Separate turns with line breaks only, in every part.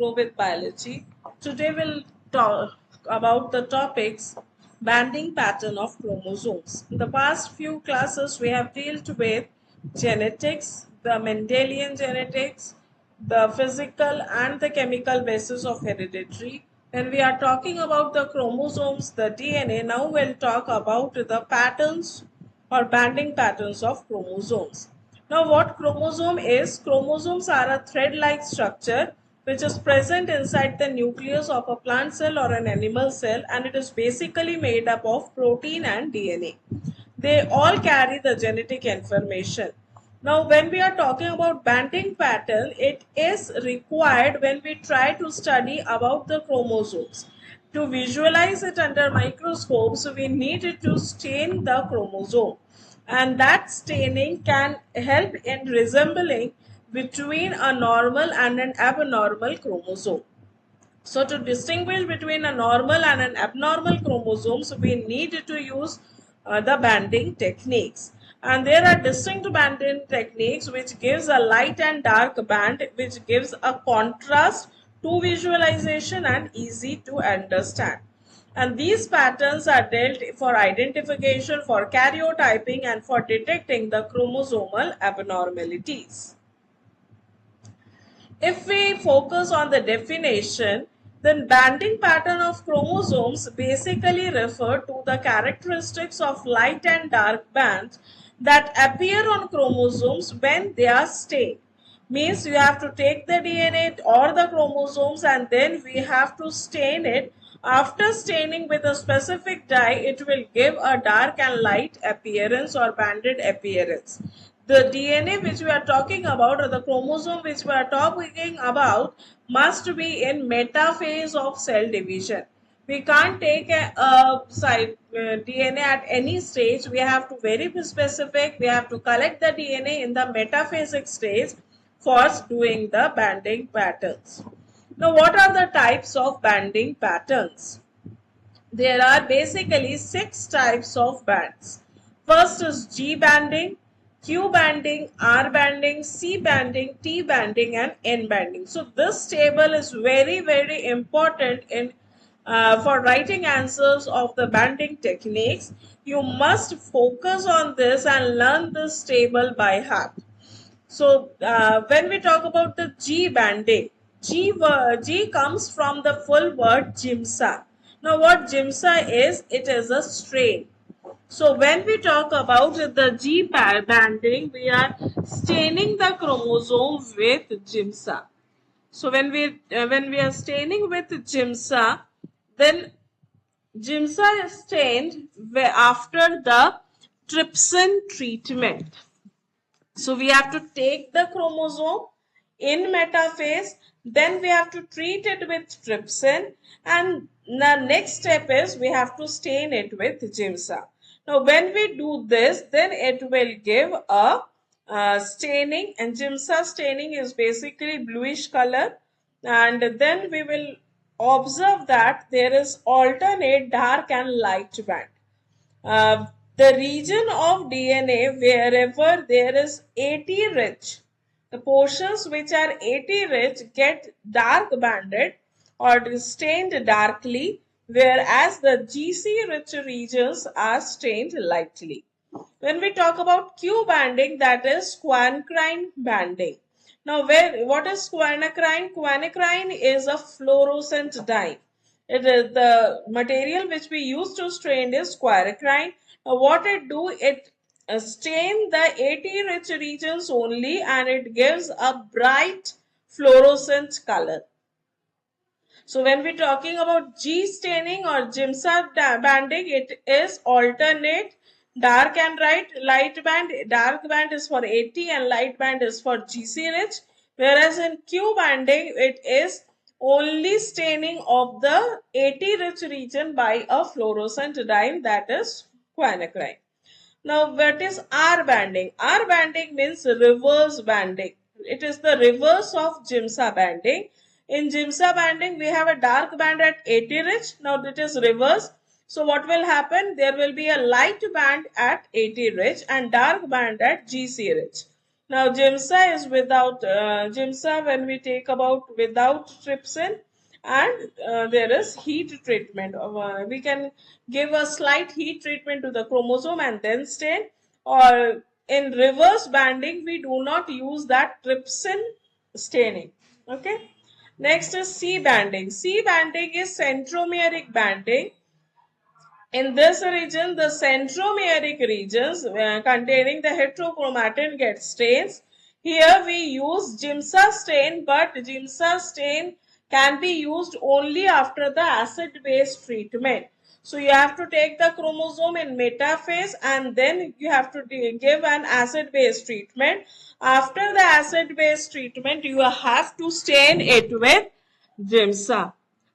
Grow with Biology. Today we'll talk about the topics banding pattern of chromosomes. In the past few classes we have dealt with genetics, the Mendelian genetics, the physical and the chemical basis of hereditary. When we are talking about the chromosomes, the DNA, now we'll talk about the patterns or banding patterns of chromosomes. Now, what chromosome is? Chromosomes are a thread-like structure which is present inside the nucleus of a plant cell or an animal cell, and it is basically made up of protein and DNA. They all carry the genetic information. Now, when we are talking about banding pattern, it is required when we try to study about the chromosomes. To visualize it under microscopes, we need to stain the chromosome, and that staining can help in resembling between a normal and an abnormal chromosome. So to distinguish between a normal and an abnormal chromosomes, we need to use the banding techniques. And there are distinct banding techniques which gives a light and dark band, which gives a contrast to visualization and easy to understand. And these patterns are dealt for identification, for karyotyping, and for detecting the chromosomal abnormalities. If we focus on the definition, then banding pattern of chromosomes basically refer to the characteristics of light and dark bands that appear on chromosomes when they are stained. Means you have to take the DNA or the chromosomes and then we have to stain it. After staining with a specific dye, it will give a dark and light appearance or banded appearance. The DNA which we are talking about, or the chromosome which we are talking about, must be in metaphase of cell division. We can't take a DNA at any stage. We have to very specific. We have to collect the DNA in the metaphasic stage for doing the banding patterns. Now, what are the types of banding patterns? There are basically 6 types of bands. First is G banding, Q banding, R banding, C banding, T banding, and N banding. So this table is very important in for writing answers of the banding techniques. You must focus on this and learn this table by heart. So when we talk about the G banding, G comes from the full word Gimsa. Now what Gimsa is, it is a strain. So when we talk about the G banding, we are staining the chromosome with Gimsa. So when we are staining with Gimsa, then Gimsa is stained after the trypsin treatment. So we have to take the chromosome in metaphase, then we have to treat it with trypsin, and the next step is we have to stain it with Gimsa. Now when we do this, then it will give a staining, and Gimsa staining is basically bluish color, and then we will observe that there is alternate dark and light band. The region of DNA wherever there is AT rich, the portions which are AT rich get dark banded or stained darkly, whereas the GC rich regions are stained lightly. When we talk about Q banding, that is quanacrine banding. Now, what is quanacrine? Quanacrine is a fluorescent dye. It is the material which we use to stain is quanacrine. Now, what it do? It stain the AT rich regions only, and it gives a bright fluorescent color. So when we're talking about G staining or Gimsa banding, it is alternate dark and light band. Dark band is for AT and light band is for GC rich. Whereas in Q banding, it is only staining of the AT rich region by a fluorescent dye, that is quanacrine. Now what is R banding? R banding means reverse banding. It is the reverse of Gimsa banding. In Gimsa banding, we have a dark band at AT rich. Now it is reverse. So what will happen? There will be a light band at AT rich and dark band at GC rich. Now, GIMSA is without GIMSA when we take about without trypsin, and there is heat treatment. We can give a slight heat treatment to the chromosome and then stain, or in reverse banding, we do not use that trypsin staining. Okay. Next is C banding. C banding is centromeric banding. In this region, the centromeric regions containing the heterochromatin get stains. Here we use GIMSA stain, but GIMSA stain can be used only after the acid-base treatment. So you have to take the chromosome in metaphase and then you have to give an acid-base treatment. After the acid-base treatment, you have to stain it with GIMSA.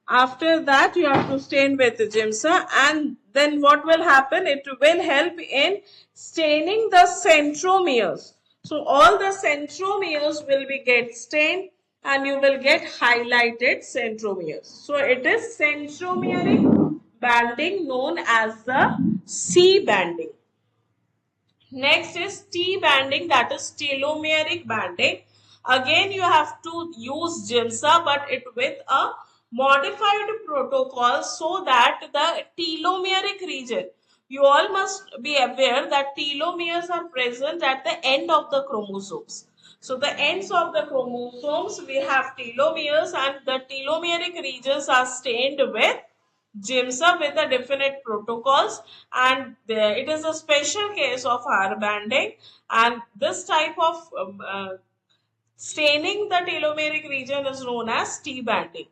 After that, you have to stain with GIMSA, and then what will happen? It will help in staining the centromeres. So all the centromeres will be get stained and you will get highlighted centromeres. So it is centromeric banding known as the C banding. Next is T banding, that is telomeric banding. Again, you have to use GIMSA, but it with a modified protocol so that the telomeric region, you all must be aware that telomeres are present at the end of the chromosomes. So the ends of the chromosomes, we have telomeres, and the telomeric regions are stained with GIMSA with the definite protocols, and it is a special case of R banding, and this type of staining the telomeric region is known as T banding.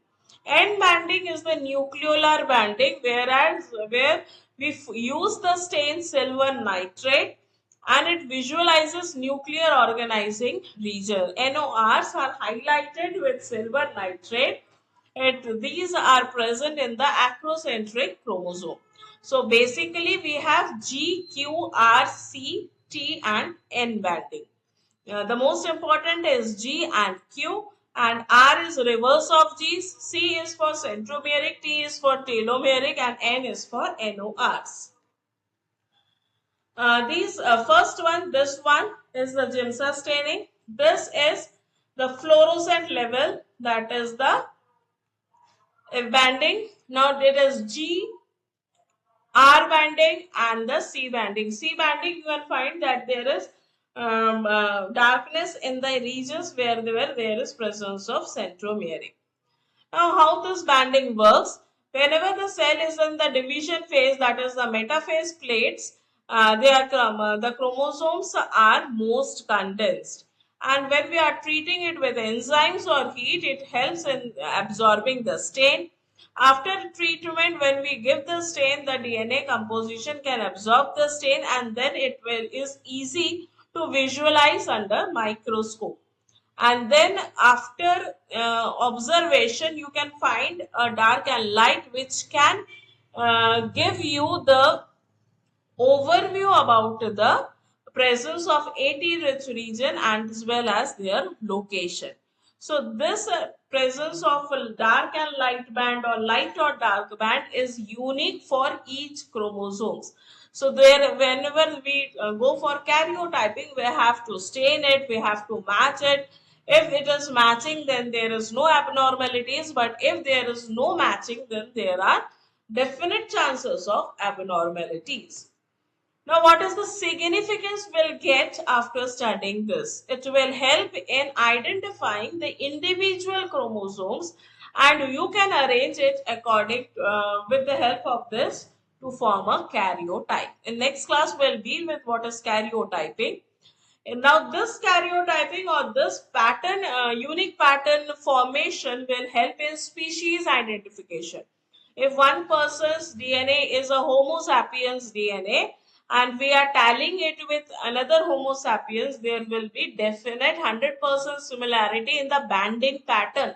N banding is the nucleolar banding, where we use the stain silver nitrate and it visualizes nuclear organizing region. NORs are highlighted with silver nitrate. These are present in the acrocentric chromosome. So basically we have G, Q, R, C, T and N banding. The most important is G and Q, and R is reverse of G, C is for centromeric, T is for telomeric and N is for NORs. First one, this one is the GIMSA staining. This is the fluorescent level, that is the banding. Now it is G, R banding and the C banding. C banding, you will find that there is darkness in the regions where there is presence of centromeric. Now, how this banding works? Whenever the cell is in the division phase, that is the metaphase plates, the chromosomes are most condensed. And when we are treating it with enzymes or heat, it helps in absorbing the stain. After treatment, when we give the stain, the DNA composition can absorb the stain, and then is easy to visualize under microscope. And then after observation, you can find a dark and light which can give you the overview about the presence of AT rich region and as well as their location. So this presence of a dark and light band or light or dark band is unique for each chromosomes. So there, whenever we go for karyotyping, we have to stain it, we have to match it. If it is matching, then there is no abnormalities, but if there is no matching, then there are definite chances of abnormalities. Now, what is the significance we'll get after studying this? It will help in identifying the individual chromosomes, and you can arrange it according with the help of this to form a karyotype. In next class, we'll deal with what is karyotyping. And now this karyotyping or this pattern, unique pattern formation will help in species identification. If one person's DNA is a Homo sapiens DNA, and we are tallying it with another Homo sapiens, there will be definite 100% similarity in the banding pattern.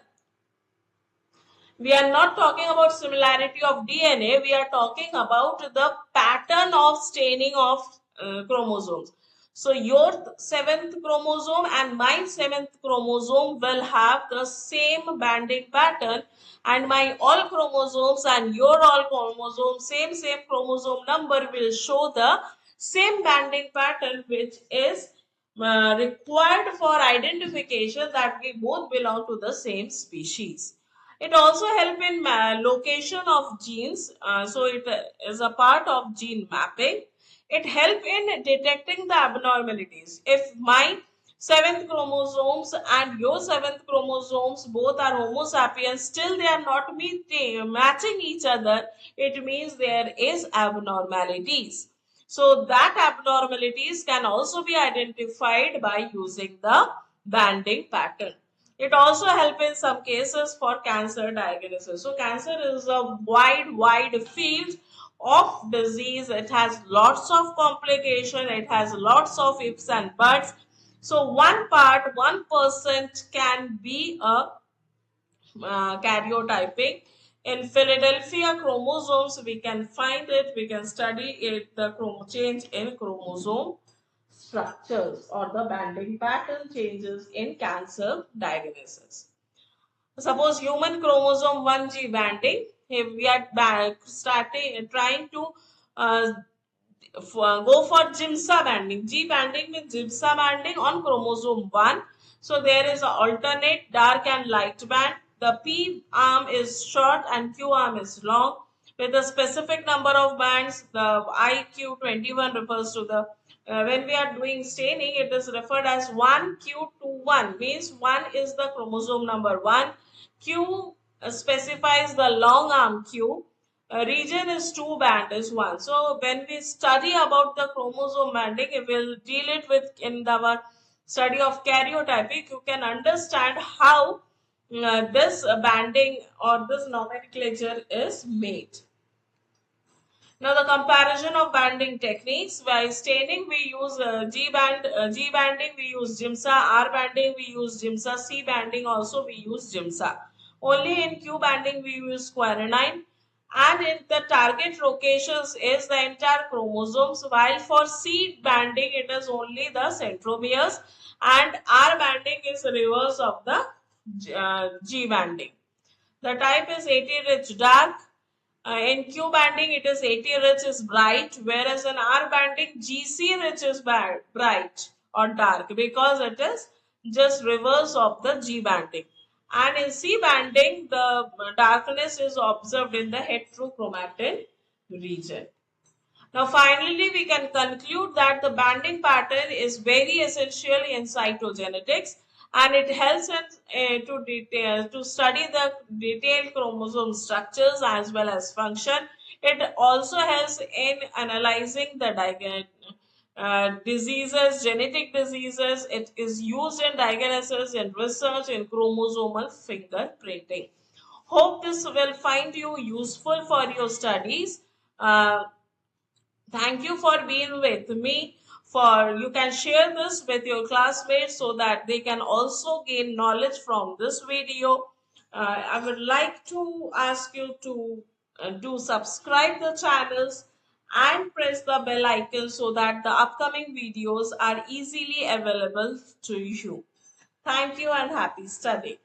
We are not talking about similarity of DNA, we are talking about the pattern of staining of chromosomes. So your 7th chromosome and my 7th chromosome will have the same banding pattern, and my all chromosomes and your all chromosomes, same chromosome number will show the same banding pattern, which is required for identification that we both belong to the same species. It also helps in location of genes, so it is a part of gene mapping. It helps in detecting the abnormalities. If my seventh chromosomes and your seventh chromosomes both are Homo sapiens, still they are not matching each other, it means there is abnormalities. So that abnormalities can also be identified by using the banding pattern. It also helps in some cases for cancer diagnosis. So cancer is a wide field of disease. It has lots of complication. It has lots of ifs and buts. So one percent can be a karyotyping. In Philadelphia chromosomes, we can find it, we can study it, the change in chromosome structures or the banding pattern changes in cancer diagnosis. Suppose human chromosome 1G banding, if we are trying to uh, go for GIMSA banding. G banding means GIMSA banding on chromosome 1. So there is an alternate dark and light band. The P arm is short and Q arm is long. With a specific number of bands, the IQ21 refers to the when we are doing staining, it is referred as 1Q21, means 1 is the chromosome number 1. Q specifies the long arm Q. Region is 2, band is 1. So when we study about the chromosome banding, we will deal it with in our study of karyotyping. You can understand how this banding or this nomenclature is made. Now the comparison of banding techniques. By staining we use G banding we use GIMSA, R banding we use GIMSA, C banding also we use GIMSA. Only in Q banding we use quinine, and in the target locations is the entire chromosomes, while for C banding it is only the centromeres, and R banding is reverse of the G banding. The type is AT rich dark. In Q banding, it is AT rich is bright, whereas in R banding, GC rich is bright or dark because it is just reverse of the G banding. And in C banding, the darkness is observed in the heterochromatin region. Now, finally, we can conclude that the banding pattern is very essential in cytogenetics, and it helps us to study the detailed chromosome structures as well as function. It also helps in analyzing the diseases, genetic diseases. It is used in diagnosis and research in chromosomal fingerprinting. Hope this will find you useful for your studies. Thank you for being with me. For you can share this with your classmates so that they can also gain knowledge from this video. I would like to ask you to do subscribe the channels and press the bell icon so that the upcoming videos are easily available to you. Thank you and happy study.